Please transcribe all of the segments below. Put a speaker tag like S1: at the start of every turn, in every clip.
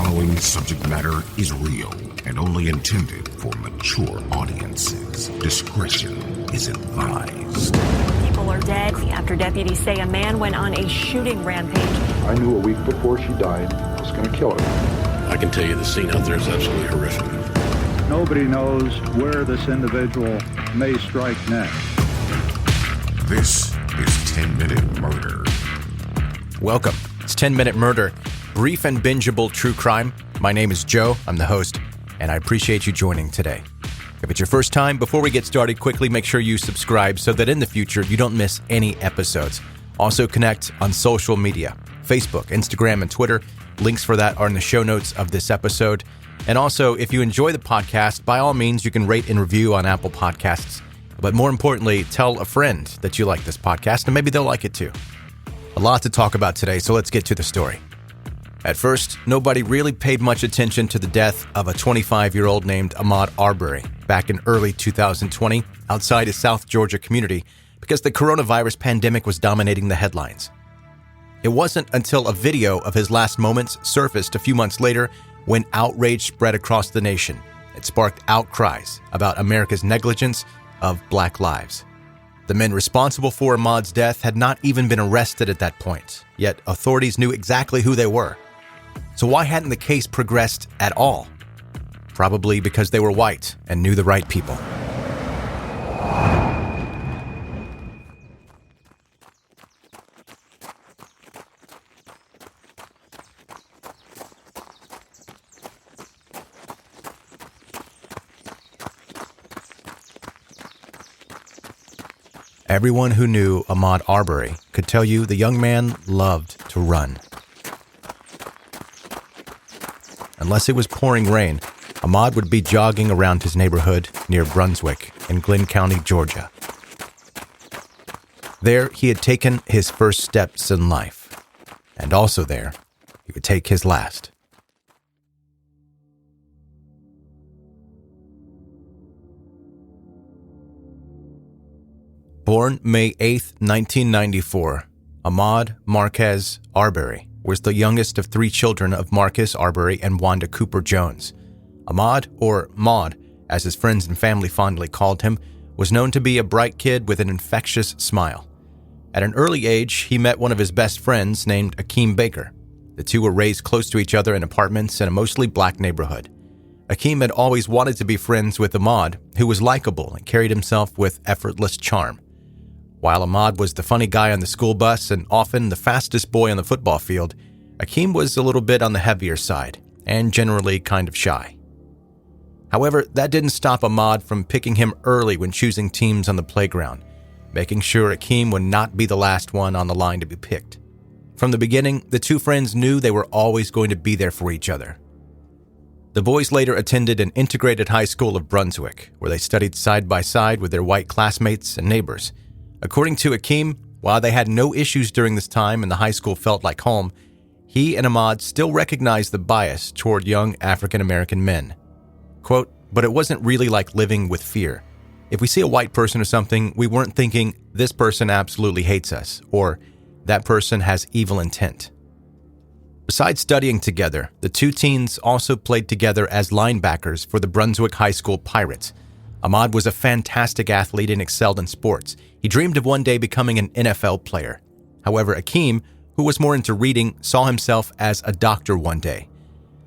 S1: following subject matter is real and only intended for mature audiences. Discretion is advised.
S2: People are dead after deputies say a man went on a shooting rampage.
S3: I knew a week before she died I was going to kill her.
S4: I can tell you the scene out there is absolutely horrific.
S5: Nobody knows where this individual may strike next.
S1: This is 10-Minute Murder.
S6: Welcome. It's 10-Minute Murder, brief and bingeable true crime. My name is Joe. I'm the host, and I appreciate you joining today. If it's your first time, before we get started, quickly make sure you subscribe so that in the future you don't miss any episodes. Also connect on social media, Facebook, Instagram, and Twitter. Links for that are in the show notes of this episode. And also, if you enjoy the podcast, by all means, you can rate and review on Apple Podcasts. But more importantly, tell a friend that you like this podcast, and maybe they'll like it too. A lot to talk about today, so let's get to the story. At first, nobody really paid much attention to the death of a 25-year-old named Ahmaud Arbery back in early 2020 outside his South Georgia community because the coronavirus pandemic was dominating the headlines. It wasn't until a video of his last moments surfaced a few months later when outrage spread across the nation. It sparked outcries about America's negligence of Black lives. The men responsible for Ahmaud's death had not even been arrested at that point, yet authorities knew exactly who they were. So why hadn't the case progressed at all? Probably because they were white and knew the right people. Everyone who knew Ahmaud Arbery could tell you the young man loved to run. Unless it was pouring rain, Ahmaud would be jogging around his neighborhood near Brunswick in Glynn County, Georgia. There, he had taken his first steps in life, and also there, he would take his last. Born May 8, 1994, Ahmaud Marquez Arbery was the youngest of three children of Marcus Arbery and Wanda Cooper Jones. Ahmaud, or Maud, as his friends and family fondly called him, was known to be a bright kid with an infectious smile. At an early age, he met one of his best friends named Akeem Baker. The two were raised close to each other in apartments in a mostly black neighborhood. Akeem had always wanted to be friends with Ahmaud, who was likable and carried himself with effortless charm. While Ahmaud was the funny guy on the school bus and often the fastest boy on the football field, Akeem was a little bit on the heavier side and generally kind of shy. However, that didn't stop Ahmaud from picking him early when choosing teams on the playground, making sure Akeem would not be the last one on the line to be picked. From the beginning, the two friends knew they were always going to be there for each other. The boys later attended an integrated high school of Brunswick, where they studied side by side with their white classmates and neighbors. According to Akeem, while they had no issues during this time and the high school felt like home, he and Ahmaud still recognized the bias toward young African-American men. Quote, "But it wasn't really like living with fear. If we see a white person or something, we weren't thinking, this person absolutely hates us, or that person has evil intent." Besides studying together, the two teens also played together as linebackers for the Brunswick High School Pirates. Ahmaud was a fantastic athlete and excelled in sports. He dreamed of one day becoming an NFL player. However, Akeem, who was more into reading, saw himself as a doctor one day.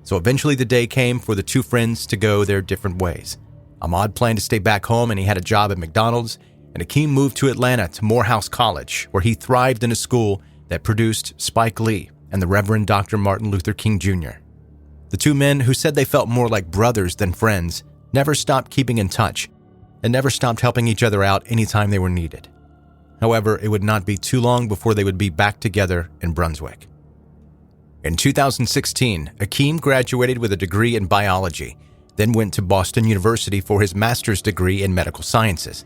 S6: So eventually the day came for the two friends to go their different ways. Ahmaud planned to stay back home and he had a job at McDonald's, and Akeem moved to Atlanta to Morehouse College, where he thrived in a school that produced Spike Lee and the Reverend Dr. Martin Luther King Jr. The two men, who said they felt more like brothers than friends, never stopped keeping in touch and never stopped helping each other out anytime they were needed. However, it would not be too long before they would be back together in Brunswick. In 2016, Akeem graduated with a degree in biology, then went to Boston University for his master's degree in medical sciences.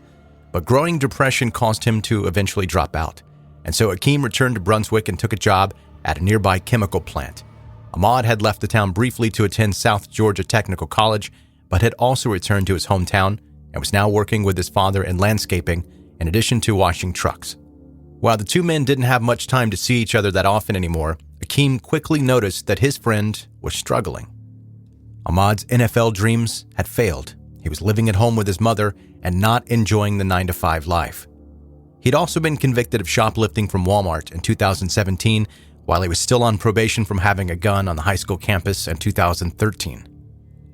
S6: But growing depression caused him to eventually drop out, and so Akeem returned to Brunswick and took a job at a nearby chemical plant. Ahmaud had left the town briefly to attend South Georgia Technical College, but had also returned to his hometown and was now working with his father in landscaping in addition to washing trucks. While the two men didn't have much time to see each other that often anymore, Akeem quickly noticed that his friend was struggling. Ahmaud's NFL dreams had failed. He was living at home with his mother and not enjoying the 9-to-5 life. He'd also been convicted of shoplifting from Walmart in 2017 while he was still on probation from having a gun on the high school campus in 2013.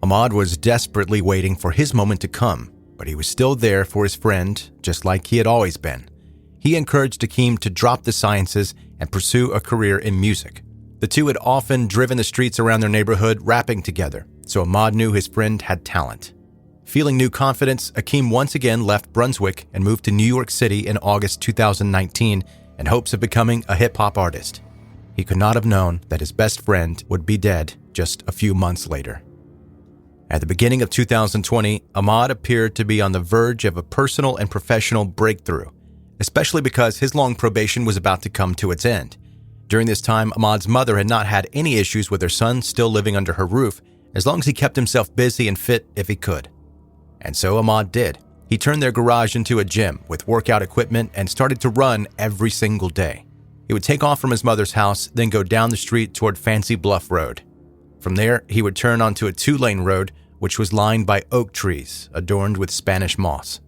S6: Ahmaud was desperately waiting for his moment to come, but he was still there for his friend, just like he had always been. He encouraged Akeem to drop the sciences and pursue a career in music. The two had often driven the streets around their neighborhood rapping together, so Ahmaud knew his friend had talent. Feeling new confidence, Akeem once again left Brunswick and moved to New York City in August 2019 in hopes of becoming a hip-hop artist. He could not have known that his best friend would be dead just a few months later. At the beginning of 2020, Ahmaud appeared to be on the verge of a personal and professional breakthrough, especially because his long probation was about to come to its end. During this time, Ahmaud's mother had not had any issues with her son still living under her roof, as long as he kept himself busy and fit if he could. And so Ahmaud did. He turned their garage into a gym with workout equipment and started to run every single day. He would take off from his mother's house, then go down the street toward Fancy Bluff Road. From there, he would turn onto a 2-lane road, which was lined by oak trees adorned with Spanish moss.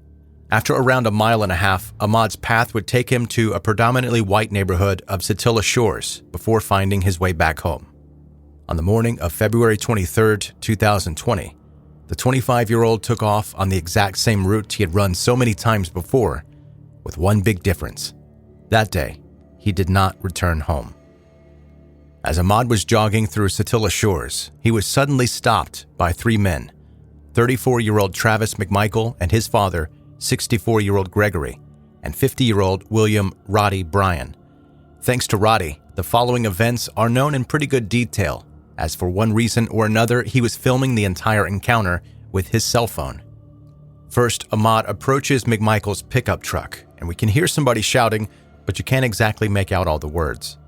S6: After around a mile and a half, Ahmaud's path would take him to a predominantly white neighborhood of Satilla Shores before finding his way back home. On the morning of February 23, 2020, the 25-year-old took off on the exact same route he had run so many times before, with one big difference. That day, he did not return home. As Ahmaud was jogging through Satilla Shores, he was suddenly stopped by 3 men, 34-year-old Travis McMichael and his father, 64-year-old Gregory, and 50-year-old William Roddy Bryan. Thanks to Roddy, the following events are known in pretty good detail, as for one reason or another, he was filming the entire encounter with his cell phone. First, Ahmaud approaches McMichael's pickup truck, and we can hear somebody shouting, but you can't exactly make out all the words.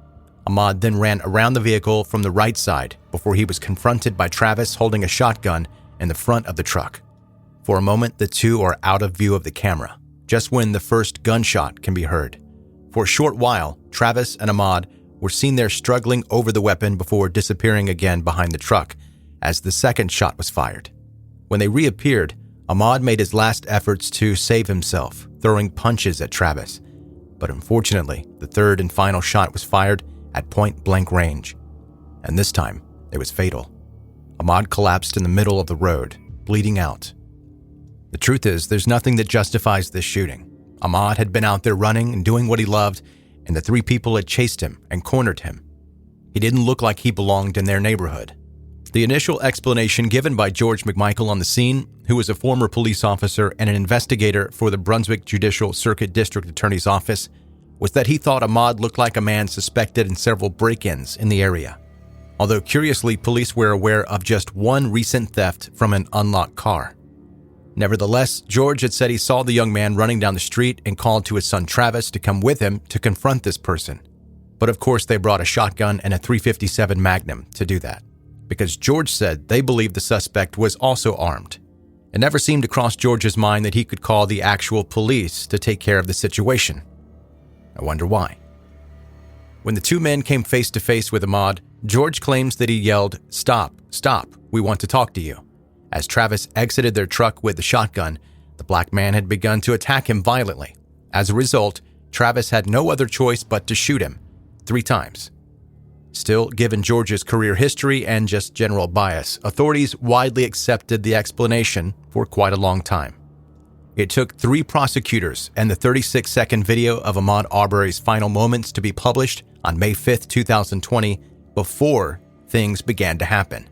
S6: Ahmaud then ran around the vehicle from the right side before he was confronted by Travis holding a shotgun in the front of the truck. For a moment, the two are out of view of the camera, just when the first gunshot can be heard. For a short while, Travis and Ahmaud were seen there struggling over the weapon before disappearing again behind the truck as the second shot was fired. When they reappeared, Ahmaud made his last efforts to save himself, throwing punches at Travis. But unfortunately, the third and final shot was fired at point-blank range. And this time, it was fatal. Ahmaud collapsed in the middle of the road, bleeding out. The truth is, there's nothing that justifies this shooting. Ahmaud had been out there running and doing what he loved, and the 3 people had chased him and cornered him. He didn't look like he belonged in their neighborhood. The initial explanation given by George McMichael on the scene, who was a former police officer and an investigator for the Brunswick Judicial Circuit District Attorney's Office, was that he thought Ahmaud looked like a man suspected in several break-ins in the area. Although curiously, police were aware of just one recent theft from an unlocked car. Nevertheless, George had said he saw the young man running down the street and called to his son Travis to come with him to confront this person. But of course, they brought a shotgun and a .357 Magnum to do that, because George said they believed the suspect was also armed. It never seemed to cross George's mind that he could call the actual police to take care of the situation. I wonder why. When the 2 men came face to face with Ahmaud, George claims that he yelled, "Stop, stop, we want to talk to you." As Travis exited their truck with the shotgun, the black man had begun to attack him violently. As a result, Travis had no other choice but to shoot him 3 times. Still, given George's career history and just general bias, authorities widely accepted the explanation for quite a long time. It took 3 prosecutors and the 36-second video of Ahmaud Arbery's final moments to be published on May 5, 2020, before things began to happen.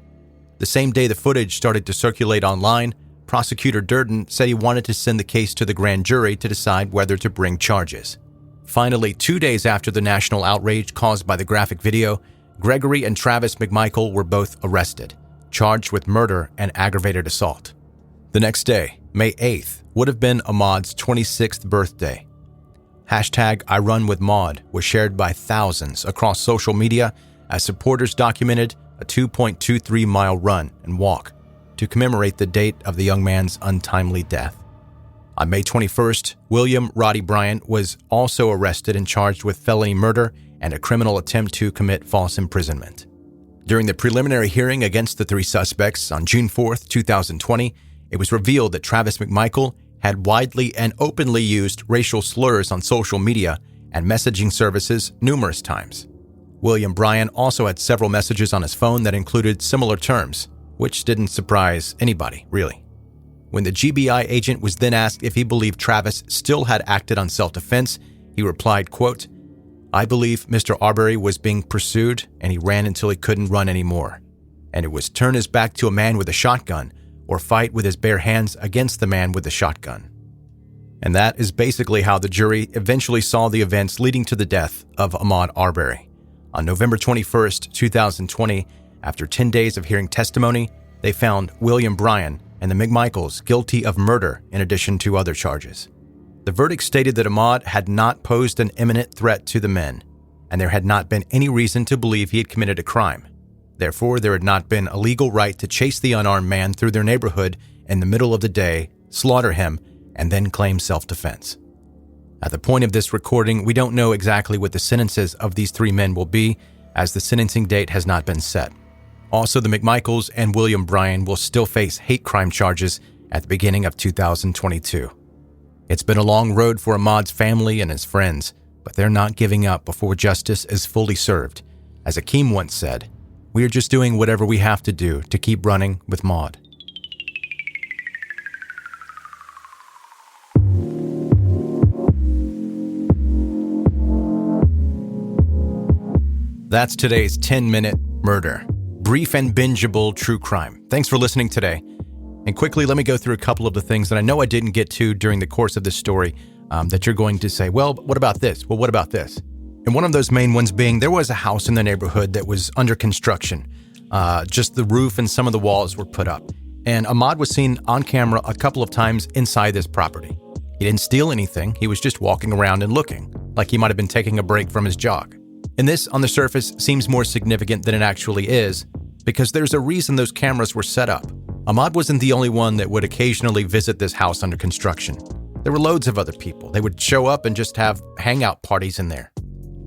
S6: The same day the footage started to circulate online, Prosecutor Durden said he wanted to send the case to the grand jury to decide whether to bring charges. Finally, 2 days after the national outrage caused by the graphic video, Gregory and Travis McMichael were both arrested, charged with murder and aggravated assault. The next day, May 8th, would have been Ahmaud's 26th birthday. #IRunWithMaud was shared by thousands across social media as supporters documented a 2.23-mile run and walk to commemorate the date of the young man's untimely death. On May 21st, William Roddy Bryan was also arrested and charged with felony murder and a criminal attempt to commit false imprisonment. During the preliminary hearing against the three suspects on June 4, 2020, it was revealed that Travis McMichael had widely and openly used racial slurs on social media and messaging services numerous times. William Bryan also had several messages on his phone that included similar terms, which didn't surprise anybody, really. When the GBI agent was then asked if he believed Travis still had acted on self-defense, he replied, quote, "I believe Mr. Arbery was being pursued and he ran until he couldn't run anymore. And it was turn his back to a man with a shotgun or fight with his bare hands against the man with the shotgun." And that is basically how the jury eventually saw the events leading to the death of Ahmaud Arbery. On November 21st, 2020, after 10 days of hearing testimony, they found William Bryan and the McMichaels guilty of murder in addition to other charges. The verdict stated that Ahmaud had not posed an imminent threat to the men, and there had not been any reason to believe he had committed a crime. Therefore, there had not been a legal right to chase the unarmed man through their neighborhood in the middle of the day, slaughter him, and then claim self-defense. At the point of this recording, we don't know exactly what the sentences of these three men will be, as the sentencing date has not been set. Also, the McMichaels and William Bryan will still face hate crime charges at the beginning of 2022. It's been a long road for Ahmaud's family and his friends, but they're not giving up before justice is fully served. As Akeem once said, "We are just doing whatever we have to do to keep running with Maud." That's today's 10-minute murder. Brief and bingeable true crime. Thanks for listening today. And quickly, let me go through a couple of the things that I know I didn't get to during the course of this story that you're going to say, well, what about this? Well, what about this? And one of those main ones being there was a house in the neighborhood that was under construction. Just the roof and some of the walls were put up. And Ahmaud was seen on camera a couple of times inside this property. He didn't steal anything. He was just walking around and looking, like he might have been taking a break from his jog. And this, on the surface, seems more significant than it actually is, because there's a reason those cameras were set up. Ahmaud wasn't the only one that would occasionally visit this house under construction. There were loads of other people. They would show up and just have hangout parties in there.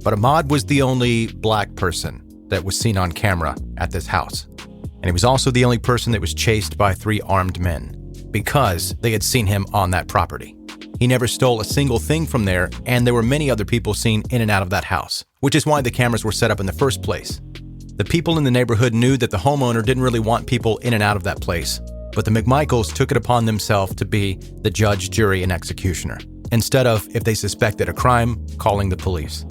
S6: But Ahmaud was the only black person that was seen on camera at this house. And he was also the only person that was chased by three armed men, because they had seen him on that property. He never stole a single thing from there, and there were many other people seen in and out of that house, which is why the cameras were set up in the first place. The people in the neighborhood knew that the homeowner didn't really want people in and out of that place, but the McMichaels took it upon themselves to be the judge, jury, and executioner, instead of, if they suspected a crime, calling the police.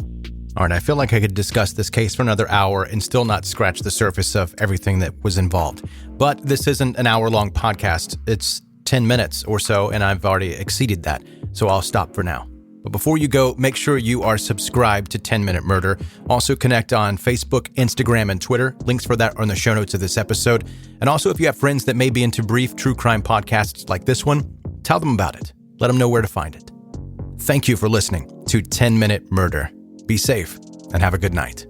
S6: All right, I feel like I could discuss this case for another hour and still not scratch the surface of everything that was involved. But this isn't an hour-long podcast. It's 10 minutes or so, and I've already exceeded that, so I'll stop for now. But before you go, make sure you are subscribed to 10-Minute Murder. Also connect on Facebook, Instagram, and Twitter. Links for that are in the show notes of this episode. And also, if you have friends that may be into brief true crime podcasts like this one, tell them about it. Let them know where to find it. Thank you for listening to 10-Minute Murder. Be safe and have a good night.